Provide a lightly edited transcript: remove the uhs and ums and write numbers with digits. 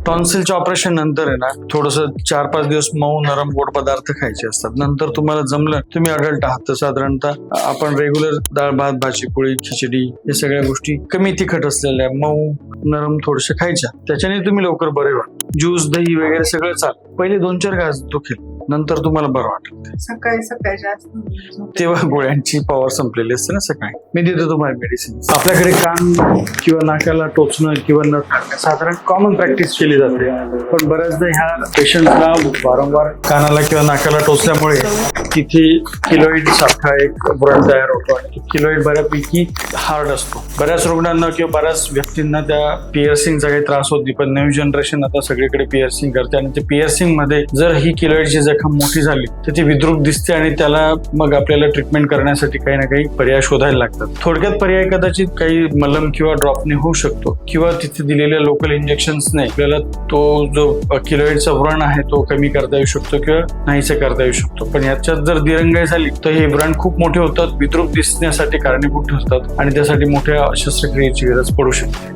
टॉन्सिलच्या operation नंतर आहे ना थोडस 4-5 दिवस मऊ नरम गोड पदार्थ खायचे असतात. नंतर तुम्हाला जमलं, तुम्ही अडल्ट आहात तर साधारणतः आपण रेग्युलर डाळ भात भाजी पोळी खिचडी या सगळ्या गोष्टी कमी तिखट असलेल्या मऊ नरम थोडशा खायच्या. त्याच्याने तुम्ही लवकर बरे व्हा. ज्यूस दही वगैरे सगळं चाल. पहिले 2-4 घास दुखेल, नंतर तुम्हाला बरं वाटेल. सकाळी जास्त तेव्हा गोळ्यांची पॉवर संपलेली असते ना सकाळी. मी देतो तुम्हाला मेडिसिन. आपल्याकडे कान किंवा नाकाला टोचणं किंवा नट काढणं साधारण कॉमन प्रॅक्टिस केली जाते, पण बऱ्याचदा ह्या पेशंटला वारंवार कानाला किंवा नाकाला टोचल्यामुळे तिथे किलोइड सारखा एक व्रण तयार होतो आणि किलोइड बऱ्यापैकी हार्ड असतो. बऱ्याच रुग्णांना किंवा बऱ्याच व्यक्तींना त्या पिअर्सिंगचा काही त्रास होती, पण नवीन जनरेशन आता सगळीकडे पिअर्सिंग करते आणि ते पिअर्सिंग मध्ये जर ही किलोइडची जखम मोठी झाली तर ती विद्रूप दिसते आणि त्याला मग आपल्याला ट्रीटमेंट करण्यासाठी काही ना काही पर्याय शोधायला लागतात. थोडक्यात पर्याय कदाचित काही मलम किंवा ड्रॉपने होऊ शकतो किंवा तिथे दिलेल्या लोकल इंजेक्शन्सने आपल्याला तो जो किलोइडचा व्रण आहे तो कमी करता येऊ शकतो किंवा नाहीसे करता येऊ शकतो. पण याच्यात जर दिरंगाई झाली तर हे व्रण खूप मोठे होतात, विद्रूप दिसण्यासाठी कारणीभूत ठरतात आणि त्यासाठी मोठ्या शस्त्रक्रियेची गरज पडू शकते.